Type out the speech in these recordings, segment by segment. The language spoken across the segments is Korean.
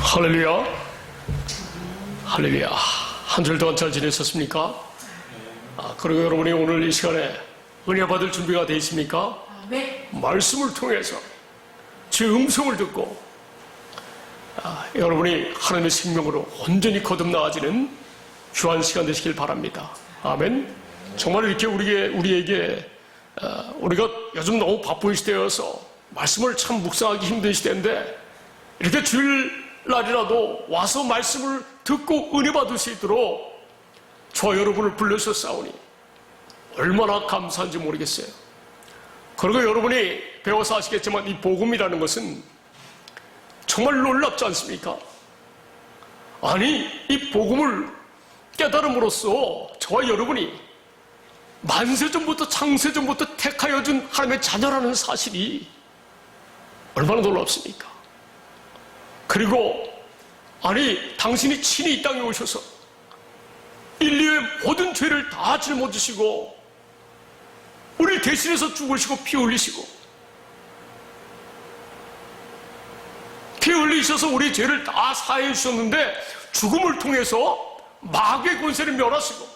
할렐루야. 할렐루야. 한 주 동안 잘 지내셨습니까? 그리고 여러분이 오늘 이 시간에 은혜 받을 준비가 되어 있습니까? 네. 말씀을 통해서 제 음성을 듣고 여러분이 하나님의 생명으로 온전히 거듭나아지는 귀한 시간 되시길 바랍니다. 아멘. 정말 이렇게 우리에게 우리가 요즘 너무 바쁜 시대여서 말씀을 참 묵상하기 힘든 시대인데 이렇게 주일날이라도 와서 말씀을 듣고 은혜 받을 수 있도록 저와 여러분을 불러주셨사오니 얼마나 감사한지 모르겠어요. 그리고 여러분이 배워서 아시겠지만 이 복음이라는 것은 정말 놀랍지 않습니까? 아니, 이 복음을 깨달음으로써 저와 여러분이 만세전부터 창세전부터 택하여 준 하나님의 자녀라는 사실이 얼마나 놀랍습니까? 그리고 아니, 당신이 친히 이 땅에 오셔서 인류의 모든 죄를 다 짊어지시고 우리를 대신해서 죽으시고 피 흘리시고 피 흘리셔서 우리 죄를 다 사해 주셨는데 죽음을 통해서 마귀의 권세를 멸하시고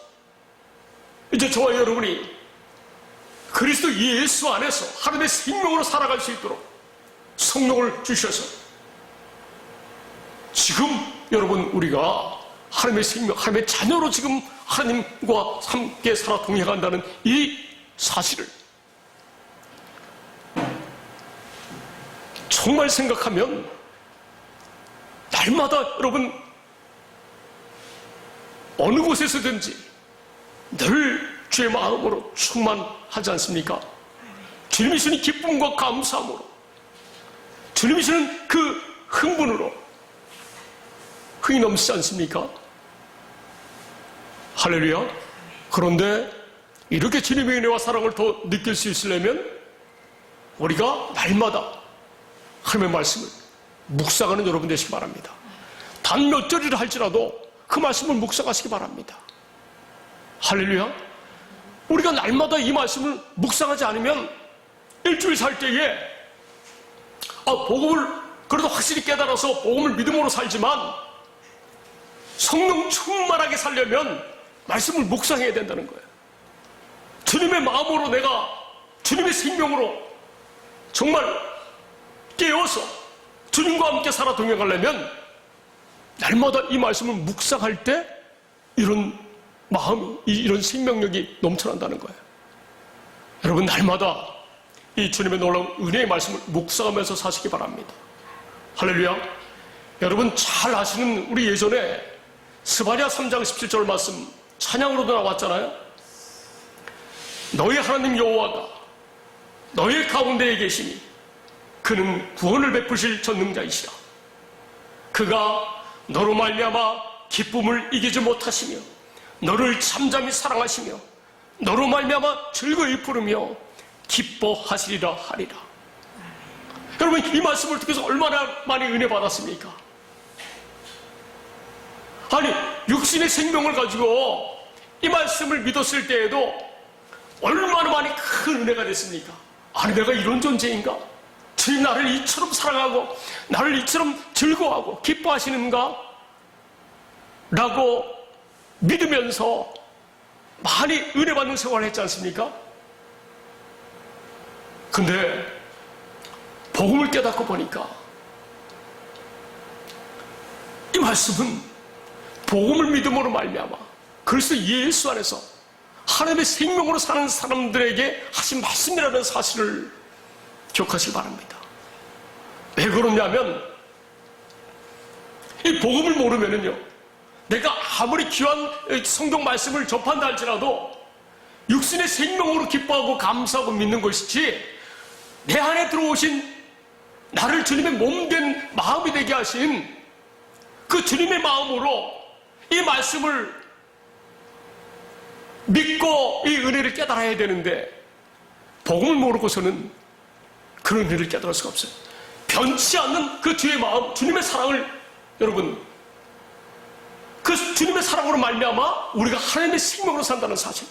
이제 저와 여러분이 그리스도 예수 안에서 하나님의 생명으로 살아갈 수 있도록 성령을 주셔서 지금 여러분 우리가 하나님의 생명, 하나님의 자녀로 지금 하나님과 함께 살아 동행한다는 이 사실을 정말 생각하면 날마다 여러분 어느 곳에서든지 늘 주의 마음으로 충만하지 않습니까? 주님이 주는 기쁨과 감사함으로 주님이 주는 그 흥분으로 흥이 넘치지 않습니까? 할렐루야. 그런데 이렇게 주님의 은혜와 사랑을 더 느낄 수 있으려면 우리가 날마다 하나님의 말씀을 묵상하는 여러분 되시기 바랍니다. 단 몇 절이라 할지라도 그 말씀을 묵상하시기 바랍니다. 할렐루야. 우리가 날마다 이 말씀을 묵상하지 않으면 일주일 살 때에 복음을 그래도 확실히 깨달아서 복음을 믿음으로 살지만 성령 충만하게 살려면 말씀을 묵상해야 된다는 거예요. 주님의 마음으로 내가 주님의 생명으로 정말 깨어서 주님과 함께 살아 동행하려면 날마다 이 말씀을 묵상할 때 이런 마음이 이런 생명력이 넘쳐난다는 거예요. 여러분 날마다 이 주님의 놀라운 은혜의 말씀을 묵상하면서 사시기 바랍니다. 할렐루야. 여러분 잘 아시는 우리 예전에 스바랴 3장 17절 말씀 찬양으로도 나왔잖아요. 너희 하나님 여호와가 너희 가운데에 계시니 그는 구원을 베푸실 전능자이시라. 그가 너로 말미암아 기쁨을 이기지 못하시며 너를 잠잠히 사랑하시며 너로 말미암아 즐거이 부르며 기뻐하시리라 하리라. 여러분 이 말씀을 듣고서 얼마나 많이 은혜 받았습니까? 아니 육신의 생명을 가지고 이 말씀을 믿었을 때에도 얼마나 많이 큰 은혜가 됐습니까? 아니 내가 이런 존재인가? 주님 나를 이처럼 사랑하고 나를 이처럼 즐거워하고 기뻐하시는가? 라고 믿으면서 많이 은혜 받는 생활을 했지 않습니까? 근데 복음을 깨닫고 보니까 이 말씀은 복음을 믿음으로 말미암아 그리스도 예수 안에서 하나님의 생명으로 사는 사람들에게 하신 말씀이라는 사실을 기억하시기 바랍니다. 왜 그러냐면 이 복음을 모르면은요 내가 아무리 귀한 성경 말씀을 접한다 할지라도 육신의 생명으로 기뻐하고 감사하고 믿는 것이지 내 안에 들어오신 나를 주님의 몸된 마음이 되게 하신 그 주님의 마음으로 이 말씀을 믿고 이 은혜를 깨달아야 되는데 복음을 모르고서는 그런 은혜를 깨달을 수가 없어요. 변치 않는 그 주의 마음, 주님의 사랑을 여러분 그 주님의 사랑으로 말미암아 우리가 하나님의 생명으로 산다는 사실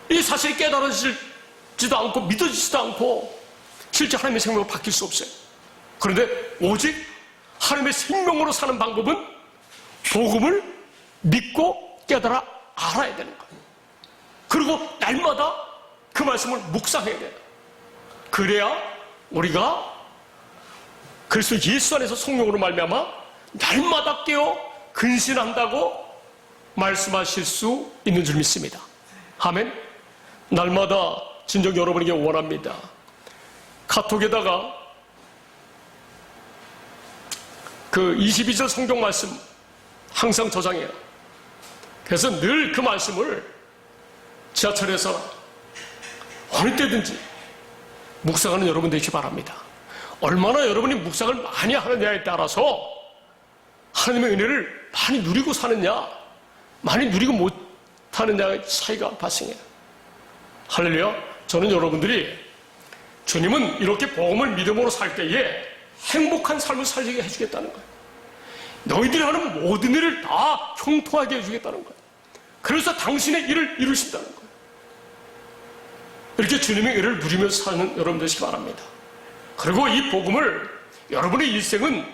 이 사실이 깨달아지지도 않고 믿어지지도 않고 실제 하나님의 생명으로 바뀔 수 없어요. 그런데 오직 하나님의 생명으로 사는 방법은 복음을 믿고 깨달아 알아야 되는 거예요. 그리고 날마다 그 말씀을 묵상해야 돼요. 그래야 우리가 그리스도 예수 안에서 성령으로 말미암아 날마다 깨어 근신한다고 말씀하실 수 있는 줄 믿습니다. 아멘. 날마다 진정 여러분에게 원합니다. 카톡에다가 그 22절 성경 말씀 항상 저장해요. 그래서 늘 그 말씀을 지하철에서 어느 때든지 묵상하는 여러분 되시기 바랍니다. 얼마나 여러분이 묵상을 많이 하느냐에 따라서 하나님의 은혜를 많이 누리고 사느냐, 많이 누리고 못하느냐의 차이가 발생해요. 할렐루야. 저는 여러분들이 주님은 이렇게 복음을 믿음으로 살 때에 행복한 삶을 살게 해주겠다는 거예요. 너희들이 하는 모든 일을 다 형통하게 해주겠다는 거예요. 그래서 당신의 일을 이루신다는 거예요. 이렇게 주님의 일을 누리면서 사는 여러분 되시기 바랍니다. 그리고 이 복음을 여러분의 일생은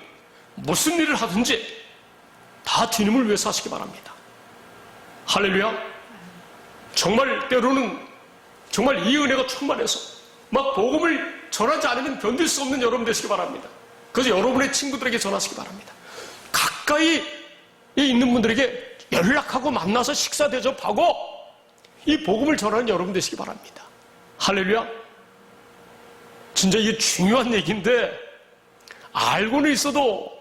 무슨 일을 하든지 다 주님을 위해서 하시기 바랍니다. 할렐루야. 정말 때로는 정말 이 은혜가 충만해서 막 복음을 전하지 않으면 견딜 수 없는 여러분 되시기 바랍니다. 그래서 여러분의 친구들에게 전하시기 바랍니다. 가까이 있는 분들에게 연락하고 만나서 식사 대접하고 이 복음을 전하는 여러분 되시기 바랍니다. 할렐루야. 진짜 이게 중요한 얘기인데 알고는 있어도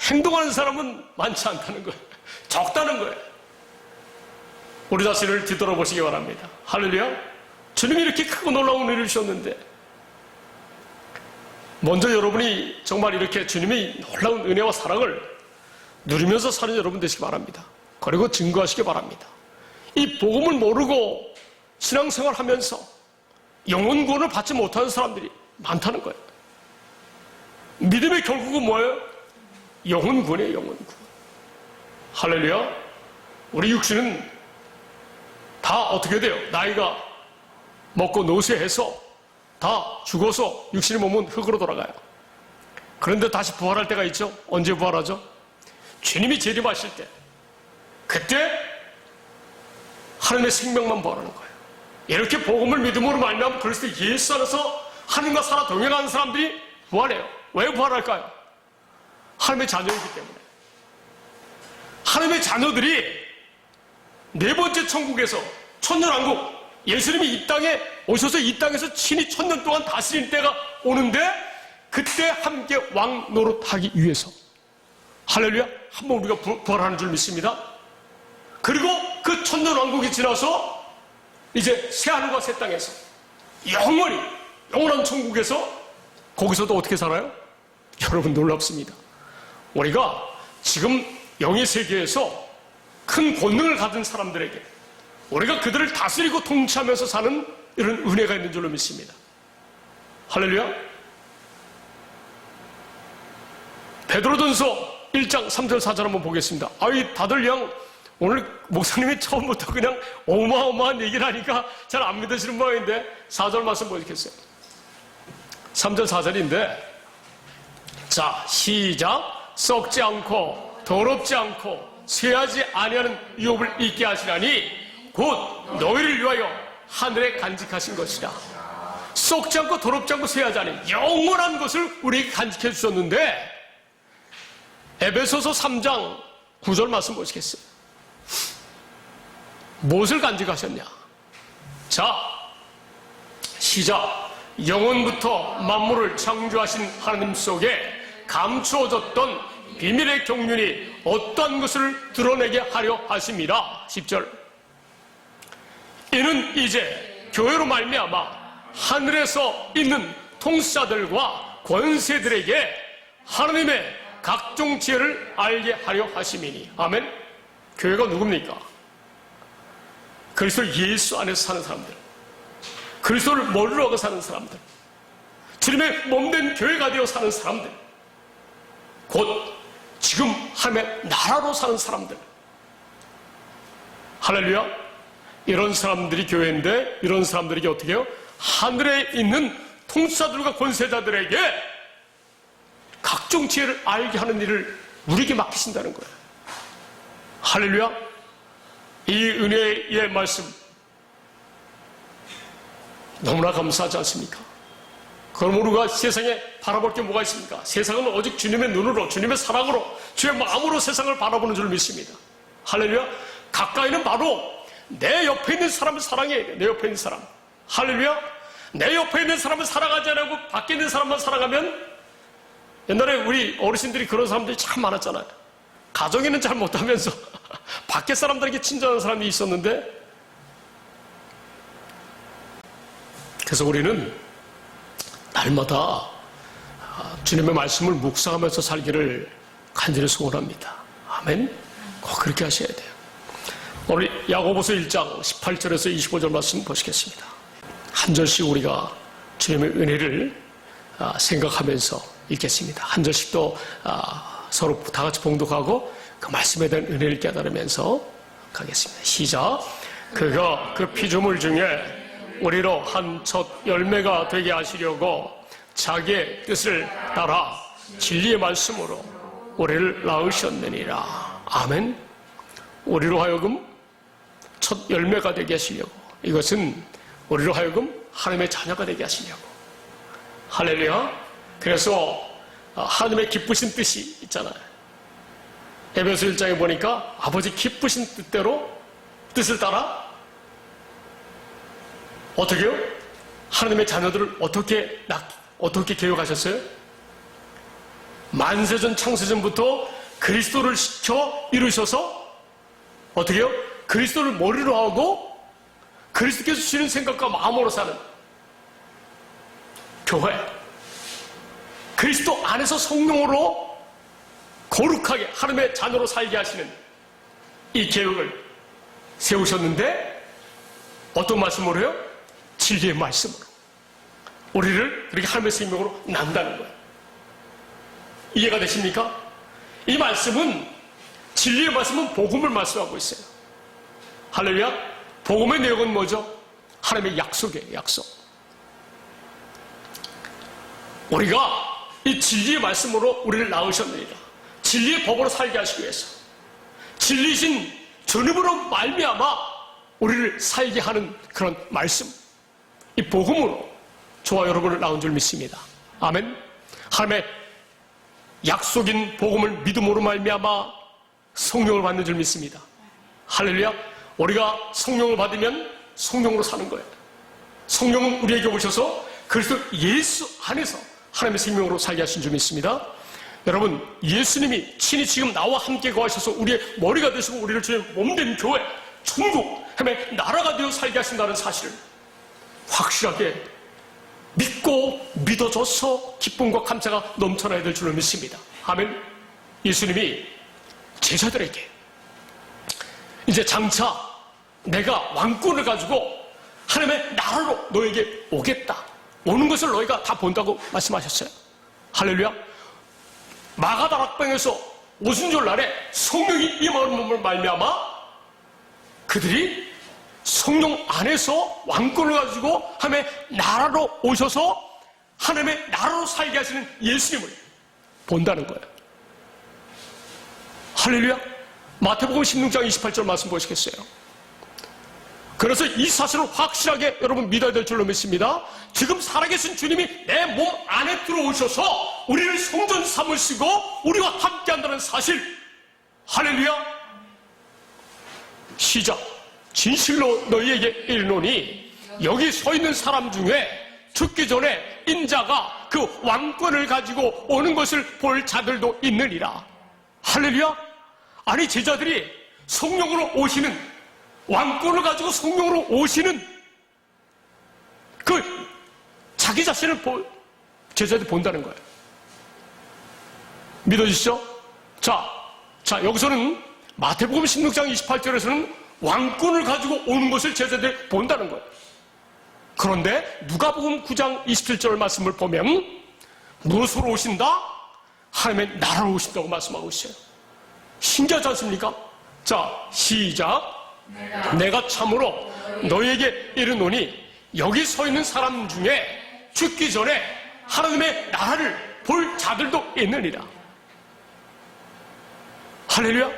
행동하는 사람은 많지 않다는 거예요. 적다는 거예요. 우리 자신을 뒤돌아보시기 바랍니다. 할렐루야. 주님이 이렇게 크고 놀라운 은혜를 주셨는데 먼저 여러분이 정말 이렇게 주님의 놀라운 은혜와 사랑을 누리면서 사는 여러분 되시기 바랍니다. 그리고 증거하시기 바랍니다. 이 복음을 모르고 신앙생활 하면서 영혼 구원을 받지 못하는 사람들이 많다는 거예요. 믿음의 결국은 뭐예요? 영혼 구원이에요. 영혼 구원. 할렐루야. 우리 육신은 다 어떻게 돼요? 나이가 먹고 노쇠해서 다 죽어서 육신의 몸은 흙으로 돌아가요. 그런데 다시 부활할 때가 있죠. 언제 부활하죠? 주님이 재림하실 때, 그때 하나님의 생명만 부활하는 거예요. 이렇게 복음을 믿음으로 말미암아 그리스도 예수 안에서 하나님과 살아 동행하는 사람들이 부활해요. 왜 부활할까요? 하나님의 자녀이기 때문에. 하나님의 자녀들이 네 번째 천국에서 천년왕국, 예수님이 이 땅에 오셔서 이 땅에서 친히 1000년 동안 다스린 때가 오는데 그때 함께 왕 노릇하기 위해서, 할렐루야, 한번 우리가 부활하는 줄 믿습니다. 그리고 그 1000년왕국이 지나서 이제 새하늘과 새 땅에서 영원히 영원한 천국에서 거기서도 어떻게 살아요? 여러분 놀랍습니다. 우리가 지금 영의 세계에서 큰 권능을 가진 사람들에게 우리가 그들을 다스리고 통치하면서 사는 이런 은혜가 있는 줄로 믿습니다. 할렐루야. 베드로전서 1장 3절 4절 한번 보겠습니다. 다들 그냥 오늘 목사님이 처음부터 그냥 어마어마한 얘기를 하니까 잘 안 믿으시는 모양인데 4절 말씀 보시겠어요? 3절 4절인데, 자, 시작. 썩지 않고 더럽지 않고 쇠하지 아니하는 유업을 잊게 하시라니 곧 너희를 위하여 하늘에 간직하신 것이라. 썩지 않고 더럽지 않고 쇠하지 않은 영원한 것을 우리에게 간직해 주셨는데, 에베소서 3장 9절 말씀 보시겠어요? 무엇을 간직하셨냐? 자, 시작. 영원부터 만물을 창조하신 하나님 속에 감추어졌던 비밀의 경륜이 어떠한 것을 드러내게 하려 하심이라. 10절. 이는 이제 교회로 말미암아 하늘에서 있는 통치자들과 권세들에게 하나님의 각종 지혜를 알게 하려 하심이니. 아멘. 교회가 누굽니까? 그리스도 예수 안에서 사는 사람들, 그리스도를 머리로 하고 사는 사람들, 주님의 몸된 교회가 되어 사는 사람들, 곧 지금 하나님의 나라로 사는 사람들. 할렐루야. 이런 사람들이 교회인데, 이런 사람들에게 어떻게 해요? 하늘에 있는 통치자들과 권세자들에게 각종 지혜를 알게 하는 일을 우리에게 맡기신다는 거예요. 할렐루야. 이 은혜의 말씀 너무나 감사하지 않습니까? 그럼 우리가 세상에 바라볼 게 뭐가 있습니까? 세상은 오직 주님의 눈으로, 주님의 사랑으로, 주의 마음으로 세상을 바라보는 줄 믿습니다. 할렐루야. 가까이는 바로 내 옆에 있는 사람을 사랑해야 돼. 내 옆에 있는 사람. 할렐루야. 내 옆에 있는 사람을 사랑하지 않고 밖에 있는 사람만 사랑하면, 옛날에 우리 어르신들이 그런 사람들이 참 많았잖아요. 가정에는 잘 못하면서 밖에 사람들에게 친절한 사람이 있었는데, 그래서 우리는 날마다 주님의 말씀을 묵상하면서 살기를 간절히 소원합니다. 아멘. 꼭 그렇게 하셔야 돼요. 우리 야고보서 1장 18절에서 25절 말씀 보시겠습니다. 한 절씩 우리가 주님의 은혜를 생각하면서 읽겠습니다. 한 절씩 또 서로 다 같이 봉독하고 그 말씀에 대한 은혜를 깨달으면서 가겠습니다. 시작. 그가 그 피조물 중에 우리로 한 첫 열매가 되게 하시려고 자기의 뜻을 따라 진리의 말씀으로 우리를 낳으셨느니라. 아멘. 우리로 하여금 첫 열매가 되게 하시려고, 이것은 우리로 하여금 하나님의 자녀가 되게 하시려고. 할렐루야. 그래서 하나님의 기쁘신 뜻이 있잖아요. 에베소 1장에 보니까 아버지 기쁘신 뜻대로, 뜻을 따라 어떻게요? 하나님의 자녀들을 어떻게 개혁하셨어요? 만세전 창세전부터 그리스도를 시켜 이루셔서 어떻게요? 그리스도를 머리로 하고 그리스도께서 주시는 생각과 마음으로 사는 교회, 그리스도 안에서 성령으로 거룩하게 하나님의 자녀로 살게 하시는 이 계획을 세우셨는데, 어떤 말씀으로요? 진리의 말씀으로 우리를 그렇게 하나님의 생명으로 낳는다는 거예요. 이해가 되십니까? 이 말씀은, 진리의 말씀은 복음을 말씀하고 있어요. 할렐루야. 복음의 내용은 뭐죠? 하나님의 약속이에요. 약속. 우리가 이 진리의 말씀으로 우리를 낳으셨느니라. 진리의 법으로 살게 하시기 위해서, 진리신 주님으로 말미암아 우리를 살게 하는 그런 말씀, 이 복음으로 저와 여러분을 낳은 줄 믿습니다. 아멘. 하나님의 약속인 복음을 믿음으로 말미암아 성령을 받는 줄 믿습니다. 할렐루야. 우리가 성령을 받으면 성령으로 사는 거예요. 성령은 우리에게 오셔서 그리스도 예수 안에서 하나님의 생명으로 살게 하신 줄 믿습니다. 여러분, 예수님이 친히 지금 나와 함께 거하셔서 우리의 머리가 되시고 우리를 주의 몸된 교회, 천국, 하나님의 나라가 되어 살게 하신다는 사실을 확실하게 믿고 믿어줘서 기쁨과 감사가 넘쳐나야 될 줄로 믿습니다. 아멘. 예수님이 제자들에게 이제 장차 내가 왕권을 가지고 하나님의 나라로 너에게 오겠다, 오는 것을 너희가 다 본다고 말씀하셨어요. 할렐루야. 마가다락방에서 오순절날에 성령이 임하는 몸을 말미암아 그들이 성령 안에서 왕권을 가지고 하나님의 나라로 오셔서 하나님의 나라로 살게 하시는 예수님을 본다는 거예요. 할렐루야. 마태복음 16장 28절 말씀 보시겠어요? 그래서 이 사실을 확실하게 여러분 믿어야 될 줄로 믿습니다. 지금 살아계신 주님이 내 몸 안에 들어오셔서 우리를 성전 삼으시고 우리와 함께한다는 사실. 할렐루야. 시작. 진실로 너희에게 이르노니 여기 서 있는 사람 중에 죽기 전에 인자가 그 왕권을 가지고 오는 것을 볼 자들도 있느니라. 할렐루야. 아니, 제자들이 성령으로 오시는, 왕권을 가지고 성령으로 오시는 그 자기 자신을 제자들이 본다는 거예요. 믿어지시죠? 자, 여기서는 마태복음 16장 28절에서는 왕권을 가지고 오는 것을 제자들이 본다는 거예요. 그런데 누가복음 9장 27절 말씀을 보면 무엇으로 오신다? 하나님의 나라로 오신다고 말씀하고 있어요. 신기하지 않습니까? 자, 시작. 내가 참으로 너희에게 이르노니 여기 서 있는 사람 중에 죽기 전에 하나님의 나라를 볼 자들도 있느니라. 할렐루야.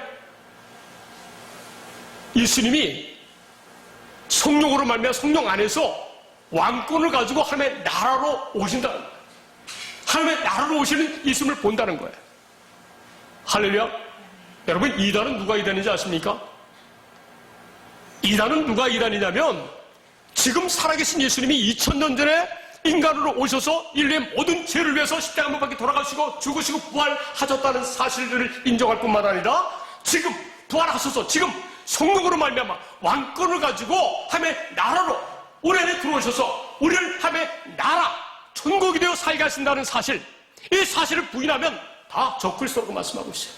예수님이 성령으로 말미암아 성령 안에서 왕권을 가지고 하나님의 나라로 오신다는 거예요. 하나님의 나라로 오시는 예수님을 본다는 거예요. 할렐루야. 여러분, 이단은 누가 이단인지 아십니까? 이단은 누가 이단이냐면 지금 살아계신 예수님이 2000년 전에 인간으로 오셔서 인류의 모든 죄를 위해서 십자가 못 박혀 돌아가시고 죽으시고 부활하셨다는 사실들을 인정할 뿐만 아니라 지금 부활하셔서 지금 성령으로 말미암아 왕권을 가지고 하나님의 나라로 우리 안에 들어오셔서 우리를 하나님의 나라 천국이 되어 살게 하신다는 사실, 이 사실을 부인하면 다 적그리스도라고 말씀하고 있어요.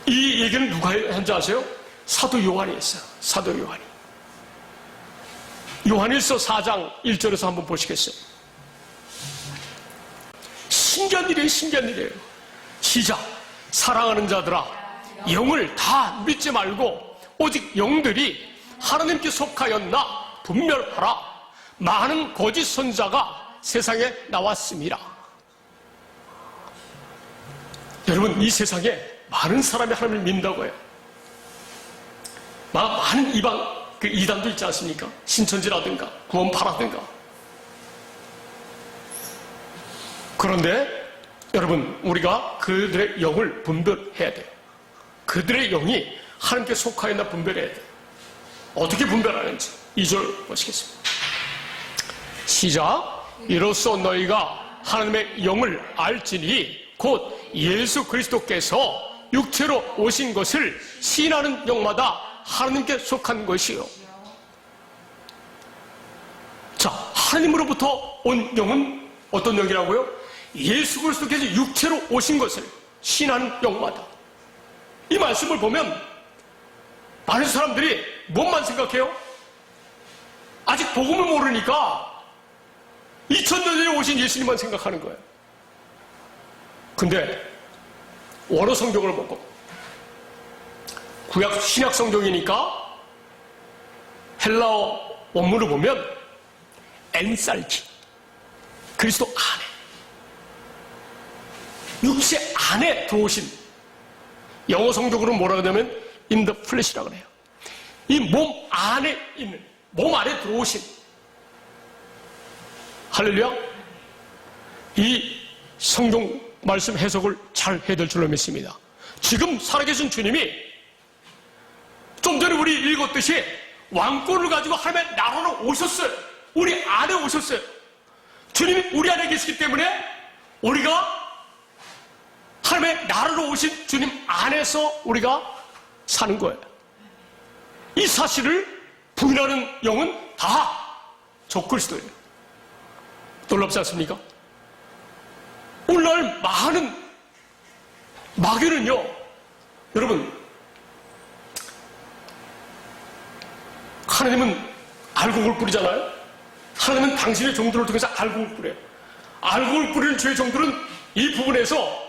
이 얘기는 누가 한지 아세요? 사도 요한이 했어요. 사도 요한이. 요한일서 4장 1절에서 한번 보시겠어요? 신기한 일이에요. 신기한 일이에요. 시작. 사랑하는 자들아, 영을 다 믿지 말고 오직 영들이 하나님께 속하였나 분별하라. 많은 거짓 선자가 세상에 나왔습니다. 여러분, 이 세상에 많은 사람이 하나님을 믿는다고 해요. 많은 이단도 있지 않습니까? 신천지라든가 구원파라든가. 그런데 여러분, 우리가 그들의 영을 분별해야 돼요. 그들의 영이 하나님께 속하였나 분별해야 돼요. 어떻게 분별하는지 2절 보시겠습니다. 시작. 이로써 너희가 하나님의 영을 알지니 곧 예수 그리스도께서 육체로 오신 것을 시인하는 영마다 하나님께 속한 것이요. 자, 하나님으로부터 온 영은 어떤 영이라고요? 예수 그리스도께서 육체로 오신 것을 시인하는 영마다. 이 말씀을 보면 많은 사람들이 뭔만 생각해요? 아직 복음을 모르니까 2000년 전에 오신 예수님만 생각하는 거예요. 근데 원어 성경을 보고 구약 신약 성경이니까 헬라어 원문을 보면 엔살기, 그리스도 안에, 육체 안에 들어오신, 영어 성경으로는 뭐라고 하냐면 in the flesh라고 해요. 이 몸 안에 있는, 몸 안에 들어오신. 할렐루야. 이 성경 말씀 해석을 잘 해야 될 줄로 믿습니다. 지금 살아계신 주님이 좀 전에 우리 읽었듯이 왕권을 가지고 하나님의 나라로 오셨어요. 우리 안에 오셨어요. 주님이 우리 안에 계시기 때문에 우리가 하나님의 나라로 오신 주님 안에서 우리가 사는 거예요. 이 사실을 부인하는 영은 다 적그리스도예요. 놀랍지 않습니까? 오늘날 많은 마귀는요, 여러분, 하나님은 알곡을 뿌리잖아요. 하나님은 당신의 종들을 통해서 알곡을 뿌려요. 알곡을 뿌리는 주의 종들은 이 부분에서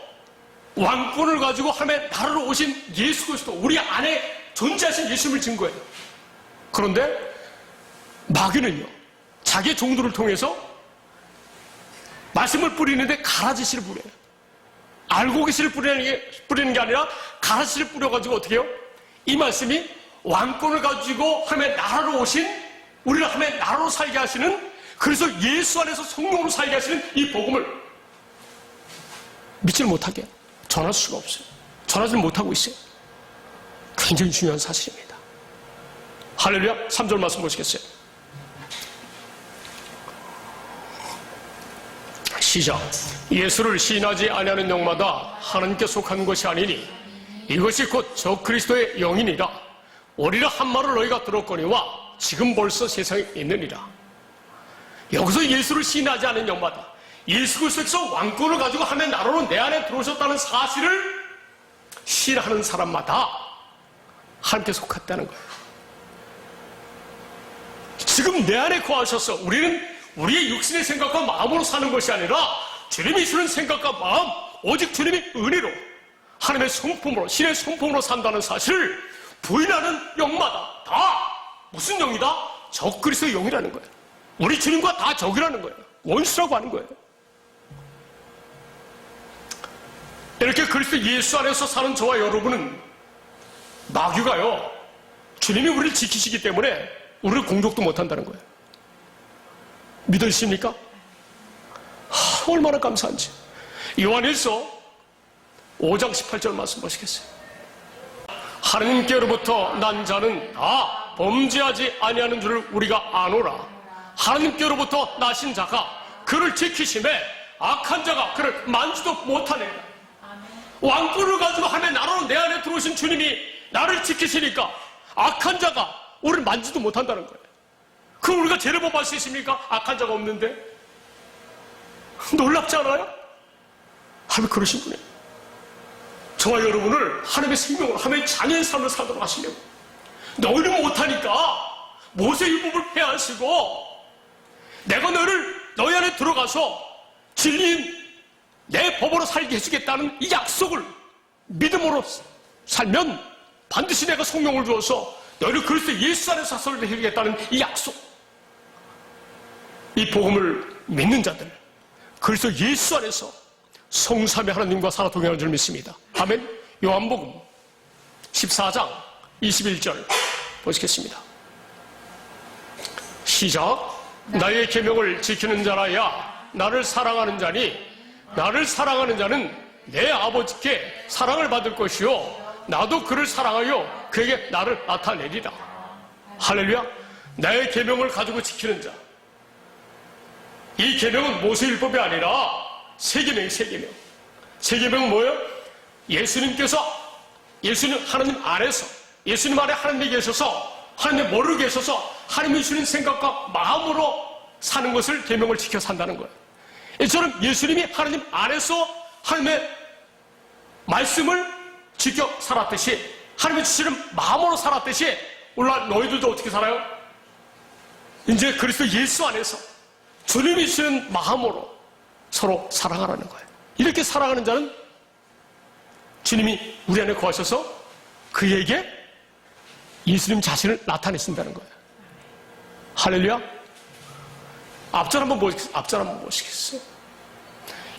왕권을 가지고 하나님의 나라로 오신 예수 그리스도, 우리 안에 존재하신 예수님을 증거해요. 그런데 마귀는요, 자기의 종들을 통해서 말씀을 뿌리는데 가라지씨를 뿌려요. 알곡이씨를 뿌리는 게 아니라 가라지씨를 뿌려가지고 어떻게 해요? 이 말씀이 왕권을 가지고 하나님의 나라로 오신, 우리를 하나님의 나라로 살게 하시는, 그래서 예수 안에서 성령으로 살게 하시는 이 복음을 믿지를 못하게 전할 수가 없어요. 전하지를 못하고 있어요. 굉장히 중요한 사실입니다. 할렐루야. 3절 말씀 보시겠어요? 시작. 예수를 시인하지 아니하는 영마다 하나님께 속한 것이 아니니 이것이 곧 적그리스도의 영이니라. 오리라 한 말을 너희가 들었거니와 지금 벌써 세상에 있느니라. 여기서 예수를 시인하지 않는 영마다, 예수 그리스도께서 왕권을 가지고 하나님의 나라로 내 안에 들어오셨다는 사실을 시인하는 사람마다 하나님께 속했다는 거예요. 지금 내 안에 거하셔서 우리는 우리의 육신의 생각과 마음으로 사는 것이 아니라 주님이 주는 생각과 마음, 오직 주님의 은혜로 하나님의 성품으로, 신의 성품으로 산다는 사실을 부인하는 영마다 다 무슨 영이다? 적그리스도의 영이라는 거예요. 우리 주님과 다 적이라는 거예요. 원수라고 하는 거예요. 이렇게 그리스도 예수 안에서 사는 저와 여러분은 마귀가요, 주님이 우리를 지키시기 때문에 우리를 공격도 못한다는 거예요. 믿으십니까? 얼마나 감사한지. 요한일서 5장 18절 말씀 보시겠어요? 하나님께로부터 난 자는 다 범죄하지 아니하는 줄을 우리가 아노라. 하나님께로부터 나신 자가 그를 지키심에 악한 자가 그를 만지도 못하네요. 왕권을 가지고 하나님의 나라로 내 안에 들어오신 주님이 나를 지키시니까 악한 자가 우리를 만지도 못한다는 거예요. 그럼 우리가 죄를 범할 수 있습니까? 악한 자가 없는데? 놀랍지 않아요? 하나님 그러신 분이에요. 저와 여러분을 하나님의 생명으로, 하나님의 자녀의 삶을 살도록 하시려고. 너희는 못하니까 모세율법을 폐하시고 내가 너희 안에 들어가서 진리인 내 법으로 살게 해주겠다는 이 약속을 믿음으로 살면 반드시 내가 성령을 주어서 너희를 그리스도 예수 안에서 사설을 해주겠다는 이 약속. 이 복음을 믿는 자들, 그리스도 예수 안에서 성삼위 하나님과 살아 동행하는 줄 믿습니다. 아멘. 요한복음 14장 21절 보시겠습니다. 시작. 나의 계명을 지키는 자라야 나를 사랑하는 자니 나를 사랑하는 자는 내 아버지께 사랑을 받을 것이요 나도 그를 사랑하여 그에게 나를 나타내리라. 할렐루야. 나의 계명을 가지고 지키는 자. 이 계명은 모세율법이 아니라 세계명이 세계명. 세계명은 뭐예요? 예수님 하나님 안에서, 예수님 안에 하나님이 계셔서 하나님의 머리로 계셔서 하나님이 주신 생각과 마음으로 사는 것을 계명을 지켜 산다는 거예요. 이처럼 예수님이 하나님 안에서 하나님의 말씀을 지켜 살았듯이, 하나님의 주시는 마음으로 살았듯이 오늘날 너희들도 어떻게 살아요? 이제 그리스도 예수 안에서 주님이 주시는 마음으로 서로 사랑하라는 거예요. 이렇게 사랑하는 자는 주님이 우리 안에 거하셔서 그에게 예수님 자신을 나타내신다는 거예요. 할렐루야. 앞절 한번 보시겠어요?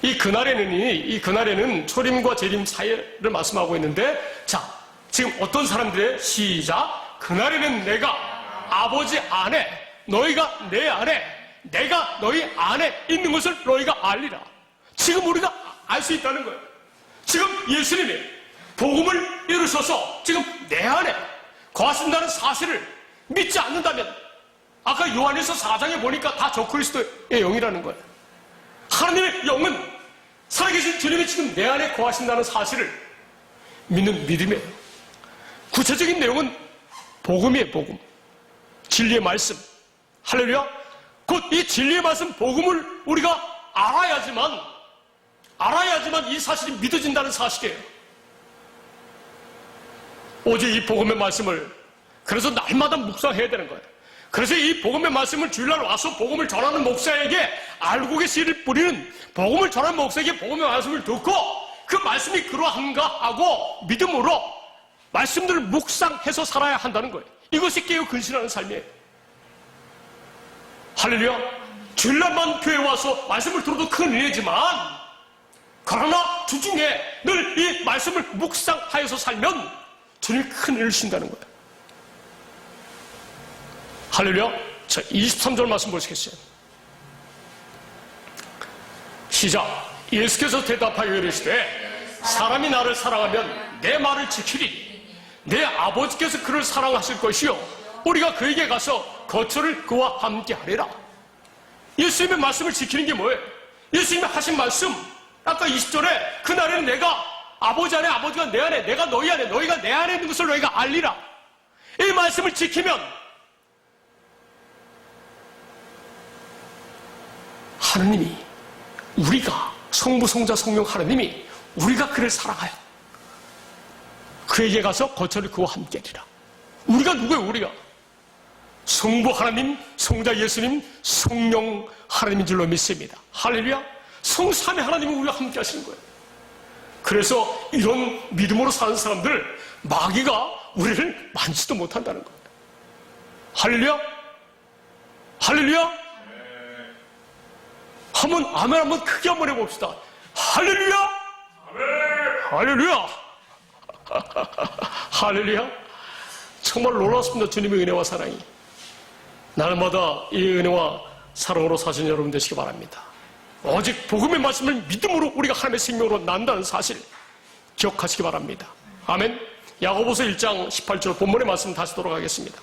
이 그날에는 초림과 재림 사이를 말씀하고 있는데, 자, 지금 어떤 사람들의 시작. 그날에는 내가 아버지 안에, 너희가 내 안에, 내가 너희 안에 있는 것을 너희가 알리라. 지금 우리가 알 수 있다는 거예요. 지금 예수님이 복음을 이루셔서 지금 내 안에 거하신다는 사실을 믿지 않는다면, 아까 요한일서 4장에 보니까 다 적그리스도의 영이라는 거예요. 하나님의 영은 살아계신 주님이 지금 내 안에 거하신다는 사실을 믿는 믿음이에요. 구체적인 내용은 복음이에요. 복음. 진리의 말씀. 할렐루야. 곧 이 진리의 말씀 복음을 우리가 알아야지만 이 사실이 믿어진다는 사실이에요. 오직 이 복음의 말씀을 그래서 날마다 묵상해야 되는 거예요. 그래서 이 복음의 말씀을 주일날 와서 복음을 전하는 목사에게 알곡의 씨를 뿌리는 복음을 전하는 목사에게 복음의 말씀을 듣고 그 말씀이 그러한가 하고 믿음으로 말씀들을 묵상해서 살아야 한다는 거예요. 이것이 깨어 근신하는 삶이에요. 할렐루야. 주일날만 교회에 와서 말씀을 들어도 큰 은혜지만, 그러나 주중에 늘 이 말씀을 묵상하여서 살면 주님이 큰 은혜를 주신다는 거예요. 할렐루야. 자, 23절 말씀 보시겠어요? 시작. 예수께서 대답하여 이르시되 사람이 나를 사랑하면 내 말을 지키리니 내 아버지께서 그를 사랑하실 것이요 우리가 그에게 가서 거처를 그와 함께 하리라. 예수님의 말씀을 지키는 게 뭐예요? 예수님이 하신 말씀, 아까 20절에 그날에는 내가 아버지 안에, 아버지가 내 안에, 내가 너희 안에, 너희가 내 안에 있는 것을 너희가 알리라. 이 말씀을 지키면 하느님이, 우리가, 성부, 성자, 성령 하느님이 우리가 그를 사랑하여 그에게 가서 거처를 그와 함께 하리라. 우리가 누구예요? 우리가 성부 하나님, 성자 예수님, 성령 하나님인 줄로 믿습니다. 할렐루야. 성삼위 하나님이 우리와 함께 하시는 거예요. 그래서 이런 믿음으로 사는 사람들, 마귀가 우리를 만지도 못한다는 거예요. 할렐루야. 할렐루야. 아멘 한번 크게 한번 해봅시다. 할렐루야! 아멘! 할렐루야! 할렐루야! 정말 놀랍습니다. 주님의 은혜와 사랑이. 날마다 이 은혜와 사랑으로 사신 여러분 되시기 바랍니다. 오직 복음의 말씀을 믿음으로 우리가 하나님의 생명으로 난다는 사실 기억하시기 바랍니다. 아멘. 야고보서 1장 18절 본문의 말씀 다시 돌아가겠습니다.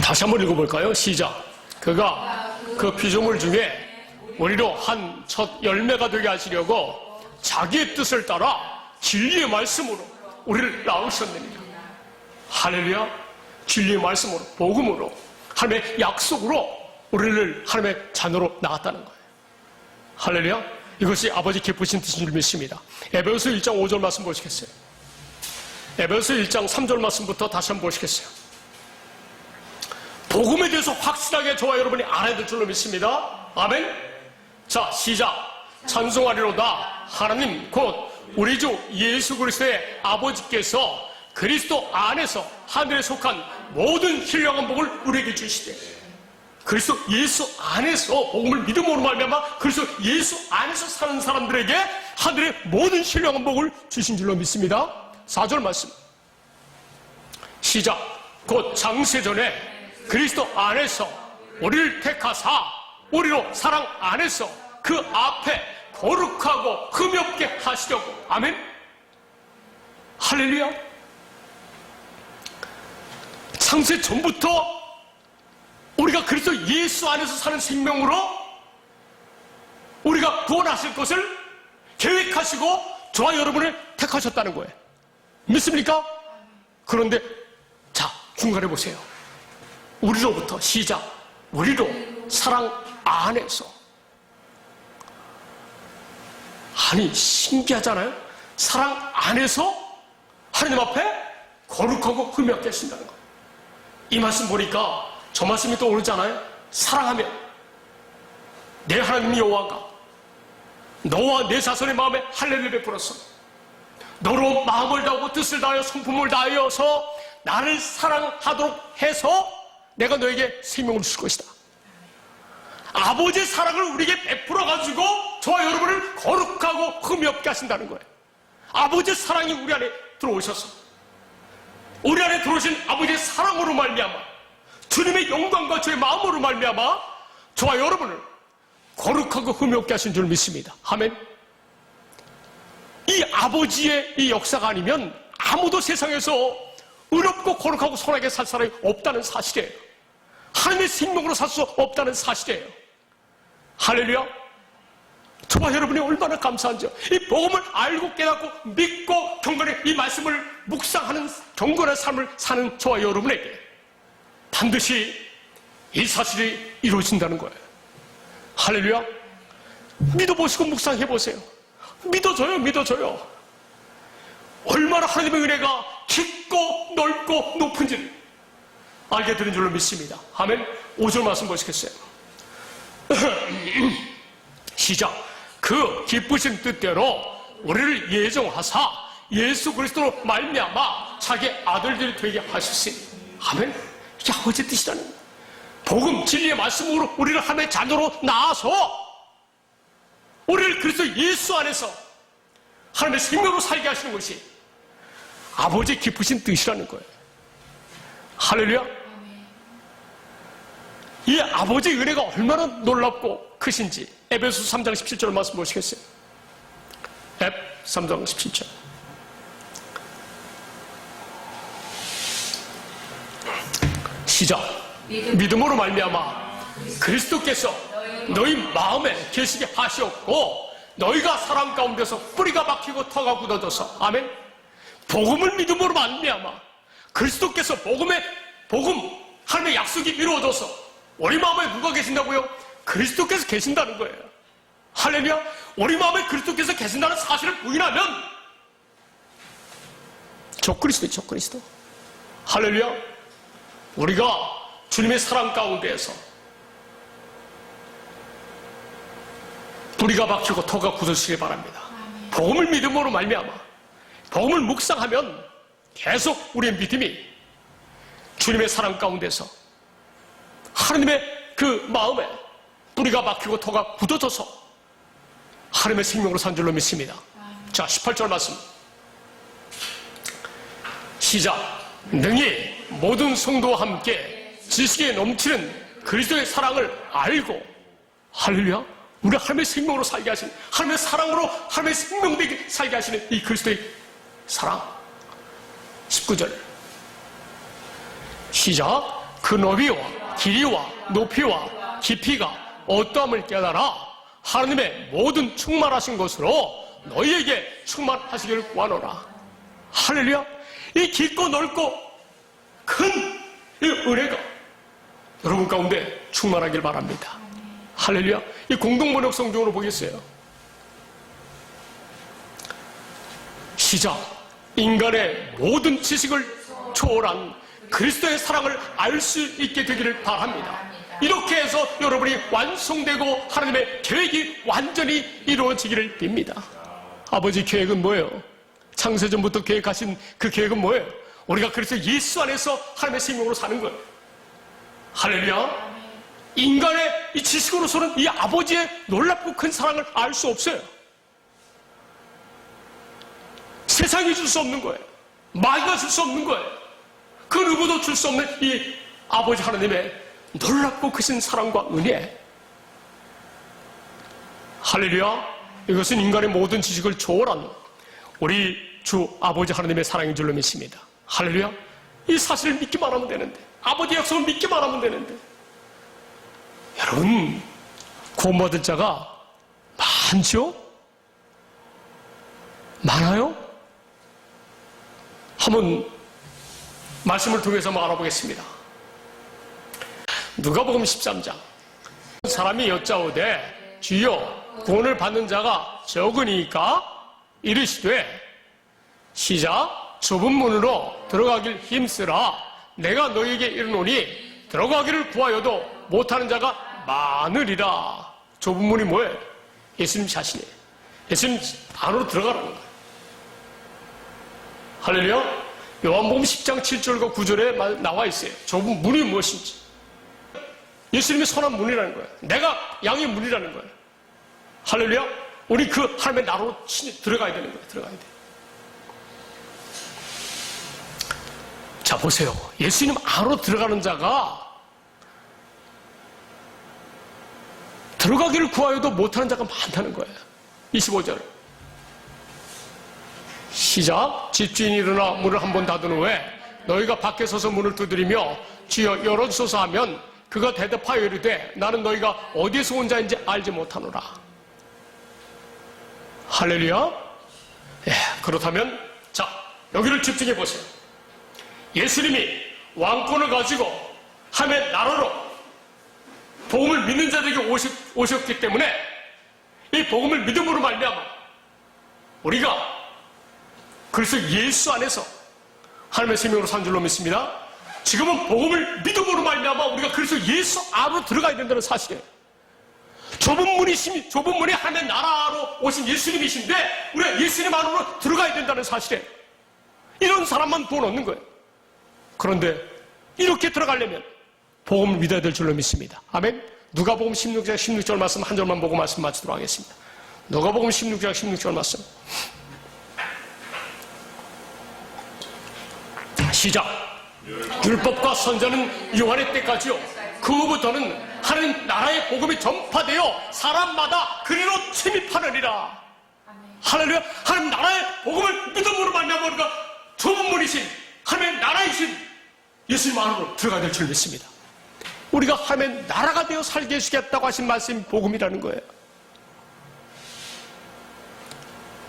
다시 한번 읽어볼까요? 시작. 그가 그 피조물 중에 우리로 한 첫 열매가 되게 하시려고 자기의 뜻을 따라 진리의 말씀으로 우리를 낳으셨느니라. 할렐루야. 진리의 말씀으로, 복음으로, 하나님의 약속으로 우리를 하나님의 자녀로 낳았다는 거예요. 할렐루야. 이것이 아버지 기쁘신 뜻인 줄 믿습니다. 에베소서 1장 5절 말씀 보시겠어요? 에베소서 1장 3절 말씀부터 다시 한번 보시겠어요? 복음에 대해서 확실하게 저와 여러분이 알아야 될 줄로 믿습니다. 아멘. 자, 시작. 찬송하리로다. 하나님 곧 우리 주 예수 그리스도의 아버지께서 그리스도 안에서 하늘에 속한 모든 신령한 복을 우리에게 주시되, 그리스도 예수 안에서 복음을 믿음으로 말미암아 그리스도 예수 안에서 사는 사람들에게 하늘의 모든 신령한 복을 주신 줄로 믿습니다. 4절 말씀 시작. 곧 장세전에 그리스도 안에서 우리를 택하사 우리로 사랑 안에서 그 앞에 거룩하고 흠이 없게 하시려고. 아멘. 할렐루야. 창세 전부터 우리가 그리스도 예수 안에서 사는 생명으로 우리가 구원하실 것을 계획하시고 저와 여러분을 택하셨다는 거예요. 믿습니까? 그런데 자, 중간에 보세요. 우리로부터 시작. 우리로 사랑 안에서. 아니, 신기하잖아요. 사랑 안에서 하나님 앞에 거룩하고 흠이 없게 하신다는 거예요. 이 말씀 보니까 저 말씀이 떠오르잖아요. 사랑하면 내 하나님 여호와가 너와 내 자손의 마음에 할례를 베풀었어. 너로 마음을 다하고 뜻을 다하여 성품을 다하여서 나를 사랑하도록 해서 내가 너에게 생명을 줄 것이다. 아버지의 사랑을 우리에게 베풀어가지고 저와 여러분을 거룩하고 흠이 없게 하신다는 거예요. 아버지의 사랑이 우리 안에 들어오셔서 우리 안에 들어오신 아버지의 사랑으로 말미암아 주님의 영광과 저의 마음으로 말미암아 저와 여러분을 거룩하고 흠이 없게 하신 줄 믿습니다. 아멘. 이 아버지의 이 역사가 아니면 아무도 세상에서 의롭고 거룩하고 선하게 살 사람이 없다는 사실이에요. 하나님의 생명으로 살 수 없다는 사실이에요. 할렐루야. 저와 여러분이 얼마나 감사한지요. 이 복음을 알고 깨닫고 믿고 경건히 이 말씀을 묵상하는 경건한 삶을 사는 저와 여러분에게 반드시 이 사실이 이루어진다는 거예요. 할렐루야. 믿어보시고 묵상해보세요. 믿어져요. 얼마나 하나님의 은혜가 깊고 넓고 높은지를 알게 되는 줄로 믿습니다. 아멘. 5절 말씀 보시겠어요? 시작. 그 기쁘신 뜻대로 우리를 예정하사 예수 그리스도로 말미암아 자기 아들들이 되게 하셨으니. 아멘. 이게 아버지의 뜻이라는 거예요. 복음 진리의 말씀으로 우리를 하나님의 자녀로 낳아서 우리를 그리스도 예수 안에서 하나님의 생명으로 살게 하시는 것이 아버지의 기쁘신 뜻이라는 거예요. 할렐루야. 이 아버지의 은혜가 얼마나 놀랍고 크신지 에베소서 3장 17절 말씀 보시겠어요? 3장 17절 시작. 믿음으로 말미암아 그리스도께서 너희 마음에 계시게 하셨고 너희가 사람 가운데서 뿌리가 박히고 터가 굳어져서. 아멘. 복음을 믿음으로 말미암아 그리스도께서 복음 하나님의 약속이 이루어져서 우리 마음에 누가 계신다고요? 그리스도께서 계신다는 거예요. 할렐루야. 우리 마음에 그리스도께서 계신다는 사실을 부인하면 적그리스도. 할렐루야. 우리가 주님의 사랑 가운데에서 뿌리가 박히고 터가 굳어지길 바랍니다. 복음을 믿음으로 말미암아 복음을 묵상하면 계속 우리의 믿음이 주님의 사랑 가운데서 하나님의 그 마음에 뿌리가 박히고 토가 굳어져서 하나님의 생명으로 산 줄로 믿습니다. 자, 18절 말씀 시작. 능히 모든 성도와 함께 지식에 넘치는 그리스도의 사랑을 알고, 할렐루야, 우리 하나님의 생명으로 살게 하시는, 하나님의 사랑으로 하나님의 생명되게 살게 하시는 이 그리스도의 사랑. 19절 시작. 그 너비와 길이와 높이와 깊이가 어떠함을 깨달아 하나님의 모든 충만하신 것으로 너희에게 충만하시기를 구하노라. 할렐루야. 이 깊고 넓고 큰 이 은혜가 여러분 가운데 충만하길 바랍니다. 할렐루야. 이 공동번역 성경으로 보겠어요. 시작. 인간의 모든 지식을 초월한 그리스도의 사랑을 알 수 있게 되기를 바랍니다. 이렇게 해서 여러분이 완성되고 하나님의 계획이 완전히 이루어지기를 빕니다. 아버지 계획은 뭐예요? 창세전부터 계획하신 그 계획은 뭐예요? 우리가 그래서 예수 안에서 하나님의 생명으로 사는 거예요. 할렐루야. 인간의 이 지식으로서는 이 아버지의 놀랍고 큰 사랑을 알 수 없어요. 세상이 줄 수 없는 거예요. 마귀가 줄 수 없는 거예요. 그 누구도 줄 수 없는 이 아버지 하나님의 놀랍고 크신 사랑과 은혜. 할렐루야. 이것은 인간의 모든 지식을 초월한 우리 주 아버지 하나님의 사랑인 줄로 믿습니다. 할렐루야. 이 사실을 믿기만 하면 되는데, 아버지의 약속을 믿기만 하면 되는데, 여러분 구원받을 자가 많죠? 많아요? 한번 말씀을 통해서 한번 알아보겠습니다. 누가복음 13장. 사람이 여짜오되 주여 구원을 받는 자가 적으니까 이르시되 시작. 좁은 문으로 들어가길 힘쓰라. 내가 너희에게 이르노니 들어가기를 구하여도 못하는 자가 많으리라. 좁은 문이 뭐예요? 예수님 자신이에요. 예수님 안으로 들어가라는 거예요. 할렐루야. 요한복음 10장 7절과 9절에 나와 있어요. 좁은 문이 무엇인지. 예수님이 선한 문이라는 거예요. 내가 양의 문이라는 거예요. 할렐루야. 우리 그 하나님의 나라로 들어가야 되는 거예요. 들어가야 돼. 자, 보세요. 예수님 안으로 들어가는 자가 들어가기를 구하여도 못하는 자가 많다는 거예요. 25절 시작. 집주인이 일어나 문을 한 번 닫은 후에 너희가 밖에 서서 문을 두드리며 주여 열어주소서 하면 그가 대답하여 이르되 나는 너희가 어디에서 온 자인지 알지 못하노라. 할렐루야. 예, 그렇다면 자, 여기를 집중해 보세요. 예수님이 왕권을 가지고 하나님의 나라로 복음을 믿는 자들에게 오셨기 때문에 이 복음을 믿음으로 말미암아 우리가 그래서 예수 안에서 하나님의 생명으로 산 줄로 믿습니다. 지금은 복음을 믿음으로 말미암아 우리가 그래서 예수 안으로 들어가야 된다는 사실이에요. 좁은 문이 하나님의 나라로 오신 예수님이신데 우리가 예수님 안으로 들어가야 된다는 사실이에요. 이런 사람만 구원 얻는 거예요. 그런데 이렇게 들어가려면 복음을 믿어야 될 줄로 믿습니다. 아멘. 누가복음 16장 16절 말씀 한 절만 보고 말씀 마치도록 하겠습니다. 누가복음 16장 16절 말씀 시작. 율법과 선자는 요한의 때까지요 그 후부터는 하나님 나라의 복음이 전파되어 사람마다 그리로 침입하느니라. 할렐루야. 하나님 나라의 복음을 믿음으로 말미암아 우리가 좁은 문이신 하나님의 나라이신 예수님 안으로 들어가야 될 줄 믿습니다. 우리가 하나님의 나라가 되어 살게 해주겠다고 하신 말씀이 복음이라는 거예요.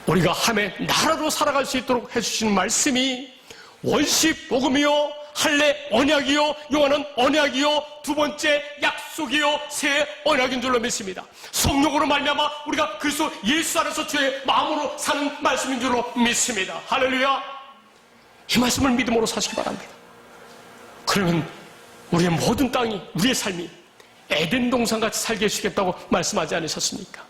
우리가 하나님의 나라로 살아갈 수 있도록 해주시는 말씀이 원시 복음이요 할례 언약이요 요한은 언약이요 두 번째 약속이요 새 언약인 줄로 믿습니다. 성령으로 말미암아 우리가 그리스도 예수 안에서 주의 마음으로 사는 말씀인 줄로 믿습니다. 할렐루야. 이 말씀을 믿음으로 사시기 바랍니다. 그러면 우리의 모든 땅이 우리의 삶이 에덴 동산같이 살게 해주시겠다고 말씀하지 않으셨습니까?